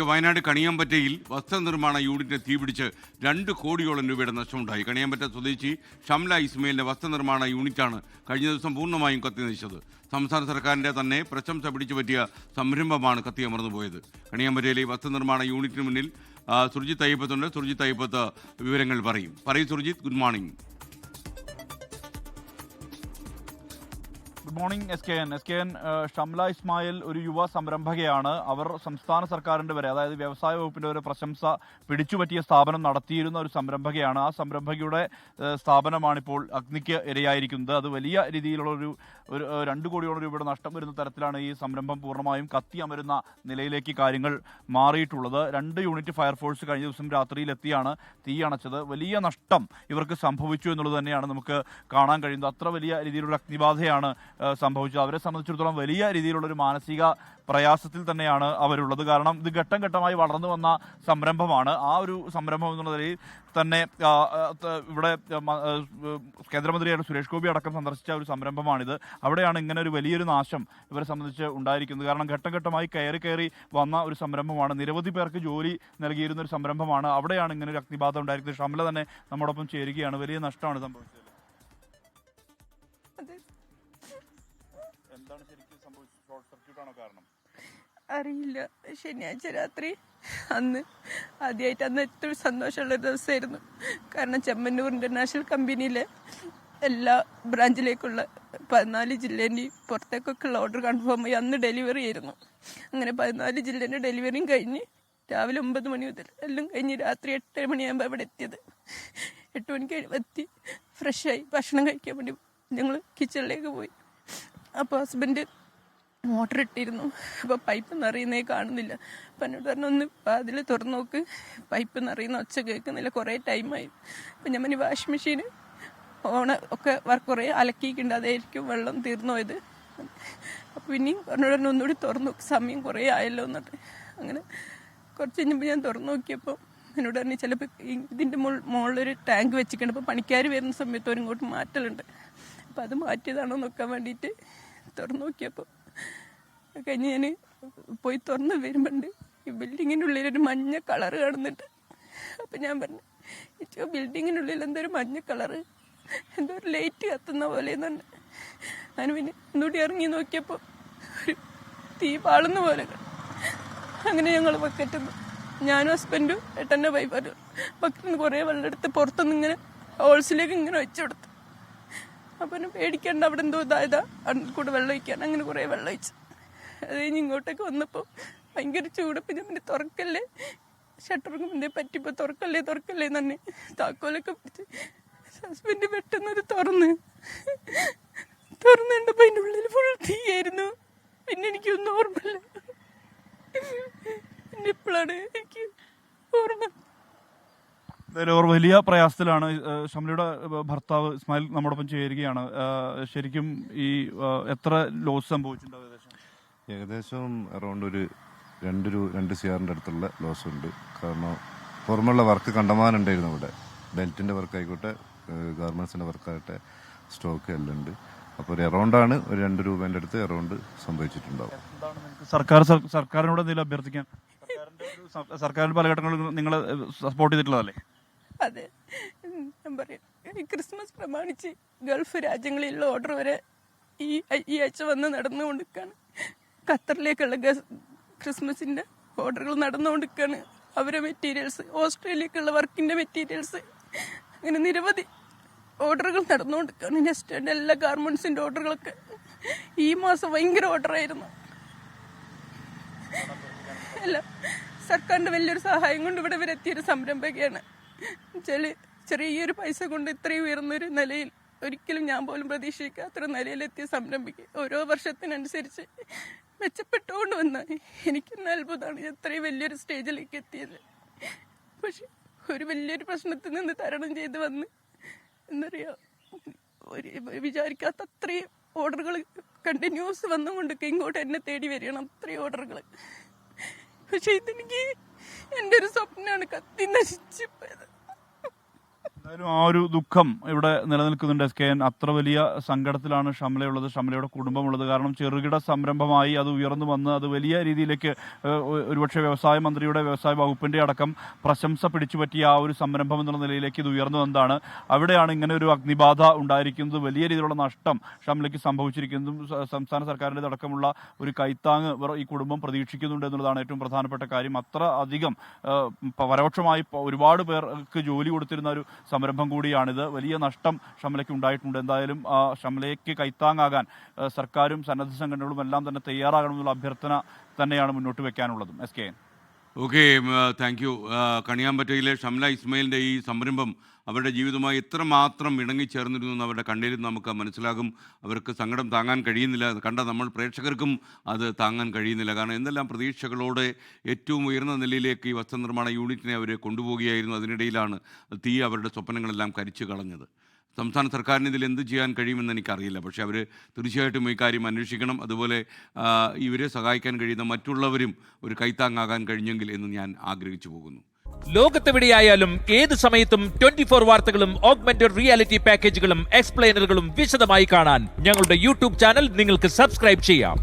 വയനാട് കണിയാമ്പറ്റയിൽ വസ്ത്രനിർമ്മാണ യൂണിറ്റിന് തീപിടിച്ച് 2 കോടിയോളം രൂപയുടെ നഷ്ടമുണ്ടായി. കണിയാമ്പറ്റ സ്വദേശി ഷംല ഇസ്മയിലിന്റെ വസ്ത്രനിർമ്മാണ യൂണിറ്റാണ് കഴിഞ്ഞ ദിവസം പൂർണ്ണമായും കത്തിനശിച്ചത്. സംസ്ഥാന സർക്കാരിന്റെ തന്നെ പ്രശംസ പിടിച്ചുപറ്റിയ സംരംഭമാണ് കത്തിയമർന്നുപോയത്. കണിയാമ്പറ്റയിലെ വസ്ത്രനിർമ്മാണ യൂണിറ്റിന് മുന്നിൽ സുർജിത്ത് അയ്യപ്പത്തുണ്ട്. സുർജിത്ത് അയ്യപ്പത്ത് വിവരങ്ങൾ പറയും. Surjit, good morning. Good morning S K N. Shamla Ismail ഒരു യുവ സംരംഭകയാണ്. അവർ സംസ്ഥാന സർക്കാരിന്റെ വരെ, അതായത് വ്യവസായ വകുപ്പിന്റെ ഒരു പ്രശംസ പിടിച്ചുപറ്റിയ സ്ഥാപനം നടത്തിയിരുന്ന ഒരു സംരംഭകയാണ്. ആ സംരംഭകയുടെ സ്ഥാപനമാണിപ്പോൾ അഗ്നിക്ക് ഇരയായിരിക്കുന്നത്. അത് വലിയ രീതിയിലുള്ള ഒരു 2 കോടിയോളം രൂപയുടെ നഷ്ടം വരുന്ന തരത്തിലാണ് ഈ സംരംഭം പൂർണ്ണമായും കത്തിയമരുന്ന നിലയിലേക്ക് കാര്യങ്ങൾ മാറിയിട്ടുള്ളത്. 2 യൂണിറ്റ് ഫയർഫോഴ്സ് കഴിഞ്ഞ ദിവസം രാത്രിയിൽ എത്തിയാണ് തീ അണച്ചത്. വലിയ നഷ്ടം ഇവർക്ക് സംഭവിച്ചു എന്നുള്ളത് തന്നെയാണ് നമുക്ക് കാണാൻ കഴിയുന്നത്. അത്ര വലിയ രീതിയിലുള്ള അഗ്നിബാധയാണ് സംഭവിച്ചത്. അവരെ സംബന്ധിച്ചിടത്തോളം വലിയ രീതിയിലുള്ള ഒരു മാനസിക പ്രയാസത്തിൽ തന്നെയാണ് അവരുള്ളത്. കാരണം ഇത് ഘട്ടം ഘട്ടമായി വളർന്നു വന്ന സംരംഭമാണ്. ആ ഒരു സംരംഭം എന്നുള്ള നിലയിൽ തന്നെ ഇവിടെ കേന്ദ്രമന്ത്രിയായ സുരേഷ് ഗോപി അടക്കം സന്ദർശിച്ച ഒരു സംരംഭമാണിത്. അവിടെയാണ് ഇങ്ങനെ ഒരു വലിയൊരു നാശം ഇവരെ സംബന്ധിച്ച് ഉണ്ടായിരിക്കുന്നത്. കാരണം ഘട്ടം ഘട്ടമായി കയറി വന്ന ഒരു സംരംഭമാണ്. നിരവധി പേർക്ക് ജോലി നൽകിയിരുന്ന ഒരു സംരംഭമാണ്. അവിടെയാണ് ഇങ്ങനെ ഒരു അഗ്നിബാധ ഉണ്ടായിരിക്കുന്നത്. ഷംല തന്നെ നമ്മോടൊപ്പം ചേരുകയാണ്. വലിയ നഷ്ടമാണ് സംഭവിച്ചത്. എന്താണ് ശരിക്കും സംഭവിച്ചത്? ഷോർട്ട് സർക്യൂട്ട് ആണോ കാരണം? അറിയില്ല. ശനിയാഴ്ച രാത്രി ആദ്യമായിട്ട് അന്ന് ഏറ്റവും സന്തോഷമുള്ള ദിവസമായിരുന്നു. കാരണം ചെമ്മന്നൂർ ഇന്റർനാഷണൽ കമ്പനിയിലെ എല്ലാ ബ്രാഞ്ചിലേക്കുള്ള 14 ജില്ലേൻ്റെയും പുറത്തേക്കൊക്കെയുള്ള ഓർഡർ കൺഫേം ആയി അന്ന് ഡെലിവറി ആയിരുന്നു. അങ്ങനെ 14 ജില്ലേൻ്റെ ഡെലിവറിയും കഴിഞ്ഞ് രാവിലെ 9 മണി മുതൽ എല്ലാം കഴിഞ്ഞ് രാത്രി 8 മണിയാകുമ്പോൾ അവിടെ എത്തിയത്. 8 മണിക്ക് എത്തി ഫ്രഷായി ഭക്ഷണം കഴിക്കാൻ വേണ്ടി ഞങ്ങൾ കിച്ചണിലേക്ക് പോയി. അപ്പോൾ ഹസ്ബൻഡ് മോട്ടർ ഇട്ടിരുന്നു. അപ്പോൾ പൈപ്പ് നിറയുന്നേ കാണുന്നില്ല. അപ്പം എന്നോട് പറഞ്ഞു, ഒന്ന് അതിൽ തുറന്നു നോക്ക്, പൈപ്പ് നിറയുന്ന ഒച്ച കേൾക്കുന്നില്ല, കുറേ ടൈമായി. അപ്പം ഞാൻ പറഞ്ഞു വാഷിംഗ് മെഷീൻ ഒക്കെ കുറേ അലക്കിയിട്ടുണ്ട്, അതായിരിക്കും വെള്ളം തീർന്നു പോയത്. അപ്പോൾ പിന്നെയും എന്നോട് പറഞ്ഞു ഒന്നുകൂടി തുറന്നു നോക്ക്, സമയം കുറേ ആയല്ലോ എന്നിട്ട്. അങ്ങനെ കുറച്ച് കഴിഞ്ഞപ്പോൾ ഞാൻ തുറന്നു നോക്കിയപ്പോൾ എന്നോട് പറഞ്ഞു ചിലപ്പോൾ ഇതിൻ്റെ മുകളിലൊരു ടാങ്ക് വെച്ചിട്ടുണ്ട്, അപ്പോൾ പണിക്കാർ വരുന്ന സമയത്ത് അവരിങ്ങോട്ട് മാറ്റലുണ്ട്, അപ്പോൾ അത് മാറ്റിയതാണോ നോക്കാൻ വേണ്ടിയിട്ട് തുറന്നു നോക്കിയപ്പോൾ കഴിഞ്ഞ് ഞാൻ പോയി തുറന്ന് വരുമ്പോണ്ട് ഈ ബിൽഡിങ്ങിൻ്റെ ഉള്ളിലൊരു മഞ്ഞ കളറ് കാണുന്നുണ്ട്. അപ്പം ഞാൻ പറഞ്ഞു, ബിൽഡിങ്ങിനുള്ളിൽ എന്തോ ഒരു മഞ്ഞ കളറ്, എന്തോ ഒരു ലൈറ്റ് കത്തുന്ന പോലെ എന്നുണ്ട്. ഞാൻ പിന്നെ ഒന്നുകൂടി ഇറങ്ങി നോക്കിയപ്പോൾ ഒരു തീ പാളുന്ന പോലെ. അങ്ങനെ ഞങ്ങൾ ബക്കറ്റുന്നു, ഞാനും ഹസ്ബൻഡും ഏട്ടൻ്റെ വൈഫും ബക്കറ്റിൽ നിന്ന് കുറേ വെള്ളം എടുത്ത് പുറത്തുനിന്ന് ഇങ്ങനെ ഹോൾസിലേക്ക് ഇങ്ങനെ വെച്ചു കൊടുത്തു. അപ്പം പേടിക്കേണ്ട, അവിടെ എന്തോ ഇതായതാ കൂടെ വെള്ളം ഒഴിക്കാൻ. അങ്ങനെ കുറേ വെള്ളം ഒഴിച്ചു. അത് കഴിഞ്ഞ് ഇങ്ങോട്ടേക്ക് വന്നപ്പോൾ ഭയങ്കര ചൂടപ്പം ഞാൻ പിന്നെ തുറക്കല്ലേ, ഷട്ടർക്ക് മുന്നേ പറ്റിപ്പോൾ തുറക്കല്ലേ എന്ന് തന്നെ താക്കോലൊക്കെ പിടിച്ച് ഹസ്ബൻഡ് പെട്ടെന്നൊരു തുറന്നുണ്ടപ്പോൾ അതിൻ്റെ ഉള്ളിൽ ഫുൾ തീയായിരുന്നു. പിന്നെ എനിക്കൊന്നും ഓർമ്മയില്ല. പിന്നെ ഇപ്പോഴാണ് എനിക്ക് ഓർമ്മ. വലിയ പ്രയാസത്തിലാണ്. ഷംലയുടെ ഭർത്താവ് ഇസ്മായിൽ നമ്മോടൊപ്പം ചേരുകയാണ്. ശരിക്കും ഈ എത്ര ലോസ് സംഭവിച്ചിട്ടുണ്ട്? ഏകദേശം അറൗണ്ട് ഒരു 2 CR അടുത്തുള്ള ലോസ് ഉണ്ട്. കാരണം പുറമുള്ള വർക്ക് കണ്ടമാനുണ്ടായിരുന്നു ഇവിടെ. ബെൽറ്റിന്റെ വർക്ക് ആയിക്കോട്ടെ, ഗാർമെന്റ്സിന്റെ വർക്കായിട്ടെ, സ്റ്റോക്ക് എല്ലാം ഉണ്ട്. അപ്പോൾ ഒരു അറൗണ്ടാണ് ഒരു 2 രൂപേൻ്റെ അടുത്ത് അറൗണ്ട് സംഭവിച്ചിട്ടുണ്ടാവും. സർക്കാരിനോട് എന്തെങ്കിലും അഭ്യർത്ഥിക്കാൻ? സർക്കാരിന്റെ പല ഘട്ടങ്ങളിൽ നിങ്ങളെ സപ്പോർട്ട് ചെയ്തിട്ടുള്ളതല്ലേ? അതെ, ഞാൻ പറയാം, ഈ ക്രിസ്മസ് പ്രമാണിച്ച് ഗൾഫ് രാജ്യങ്ങളിലുള്ള ഓർഡർ വരെ ഈ ആഴ്ച വന്ന് നടന്നുകൊണ്ടിരിക്കുകയാണ്. ഖത്തറിലേക്കുള്ള ക്രിസ്മസിൻ്റെ ഓർഡറുകൾ നടന്നുകൊണ്ടിരിക്കുകയാണ്. അവരെ മെറ്റീരിയൽസ്, ഓസ്ട്രേലിയക്കുള്ള വർക്കിൻ്റെ മെറ്റീരിയൽസ്, അങ്ങനെ നിരവധി ഓർഡറുകൾ നടന്നുകൊണ്ടിരിക്കുകയാണ്. നെക്സ്റ്റ് എല്ലാ ഗാർമെൻറ്റ്സിൻ്റെ ഓർഡറുകളൊക്കെ ഈ മാസം ഭയങ്കര ഓർഡറായിരുന്നു. അല്ല, സർക്കാരിൻ്റെ വലിയൊരു സഹായം കൊണ്ട് ഇവിടെ വരെ എത്തിയൊരു സംരംഭകയാണ്. ചെറിയൊരു പൈസ കൊണ്ട് ഇത്രയും ഉയർന്നൊരു നിലയിൽ ഒരിക്കലും ഞാൻ പോലും പ്രതീക്ഷിക്കാത്തൊരു നിലയിലെത്തിയ സംരംഭയ്ക്ക് ഓരോ വർഷത്തിനനുസരിച്ച് മെച്ചപ്പെട്ടുകൊണ്ട് വന്ന എനിക്കെന്നെ അത്ഭുതമാണ് ഇത്രയും വലിയൊരു സ്റ്റേജിലേക്ക് എത്തിയത്. പക്ഷെ ഒരു വലിയൊരു പ്രശ്നത്തിൽ നിന്ന് തരണം ചെയ്ത് വന്ന് എന്നറിയാം, വിചാരിക്കാത്ത അത്രയും ഓർഡറുകൾ കണ്ടിന്യൂസ് വന്നുകൊണ്ടൊക്കെ ഇങ്ങോട്ട് എന്നെ തേടി വരികയാണ്, അത്രയും ഓർഡറുകൾ. പക്ഷെ ഇതെനിക്ക് എൻ്റെ ഒരു സ്വപ്നമാണ് കത്തി നശിച്ചു പോയത്. എന്തായാലും ആ ഒരു ദുഃഖം ഇവിടെ നിലനിൽക്കുന്നുണ്ട് SKN. അത്ര വലിയ സങ്കടത്തിലാണ് ഷംലയുള്ളത്, ഷംലയുടെ കുടുംബമുള്ളത്. കാരണം ചെറുകിട സംരംഭമായി അത് ഉയർന്നു വന്ന് അത് വലിയ രീതിയിലേക്ക് ഒരുപക്ഷെ വ്യവസായ മന്ത്രിയുടെ വ്യവസായ വകുപ്പിന്റെ അടക്കം പ്രശംസ പിടിച്ചുപറ്റിയ ആ ഒരു സംരംഭം എന്നുള്ള നിലയിലേക്ക് ഇത് ഉയർന്നു വന്നതാണ്. അവിടെയാണ് ഇങ്ങനെ ഒരു അഗ്നിബാധ ഉണ്ടായിരിക്കുന്നത്. വലിയ രീതിയിലുള്ള നഷ്ടം ഷംലയ്ക്ക് സംഭവിച്ചിരിക്കുന്നതും സംസ്ഥാന സർക്കാരിൻ്റെ അടക്കമുള്ള ഒരു കൈത്താങ് ഈ കുടുംബം പ്രതീക്ഷിക്കുന്നുണ്ട് എന്നുള്ളതാണ് ഏറ്റവും പ്രധാനപ്പെട്ട കാര്യം. അത്ര അധികം പരോക്ഷമായി ഒരുപാട് പേർക്ക് ജോലി കൊടുത്തിരുന്ന ഒരു സംരംഭം കൂടിയാണിത്. വലിയ നഷ്ടം ഷംലയ്ക്ക് ഉണ്ടായിട്ടുണ്ട്. എന്തായാലും ഷംലയ്ക്ക് കൈത്താങ്ങാകാൻ സർക്കാരും സന്നദ്ധ സംഘടനകളും എല്ലാം തന്നെ തയ്യാറാകണമെന്നുള്ള അഭ്യർത്ഥന തന്നെയാണ് മുന്നോട്ട് വെക്കാനുള്ളതും. SKN. Okay, thank you. കണിയാമ്പറ്റയിലെ ഷംല ഇസ്മയിലിൻ്റെ ഈ സംരംഭം അവരുടെ ജീവിതവുമായി എത്രമാത്രം ഇണങ്ങിച്ചേർന്നിരുന്നു എന്ന് അവരുടെ കണ്ണിൽ നമുക്ക് മനസ്സിലാകും. അവർക്ക് സങ്കടം താങ്ങാൻ കഴിയുന്നില്ല, കണ്ട നമ്മൾ പ്രേക്ഷകർക്കും അത് താങ്ങാൻ കഴിയുന്നില്ല. കാരണം എന്തെല്ലാം പ്രതീക്ഷകളോടെ ഏറ്റവും ഉയർന്ന നിലയിലേക്ക് ഈ വസ്ത്രനിർമ്മാണ യൂണിറ്റിനെ അവർ കൊണ്ടുപോവുകയായിരുന്നു. അതിനിടയിലാണ് തീ അവരുടെ സ്വപ്നങ്ങളെല്ലാം കരിച്ചു കളഞ്ഞത്. സംസ്ഥാന സർക്കാരിന് ഇതിൽ എന്ത് ചെയ്യാൻ കഴിയുമെന്ന് എനിക്കറിയില്ല. പക്ഷേ അവർ തീർച്ചയായിട്ടും ഈ കാര്യം അന്വേഷിക്കണം. അതുപോലെ ഇവരെ സഹായിക്കാൻ കഴിയുന്ന മറ്റുള്ളവരും ഒരു കൈത്താങ്ങാകാൻ കഴിഞ്ഞെങ്കിൽ എന്ന് ഞാൻ ആഗ്രഹിച്ചു പോകുന്നു. ലോകത്തെവിടെയായാലും ഏത് സമയത്തും 24 വാർത്തകളും ഓഗ്മെന്റഡ് റിയാലിറ്റി പാക്കേജുകളും എക്സ്പ്ലെയിനറുകളും വിശദമായി കാണാൻ ഞങ്ങളുടെ യൂട്യൂബ് ചാനൽ നിങ്ങൾക്ക് സബ്സ്ക്രൈബ് ചെയ്യാം.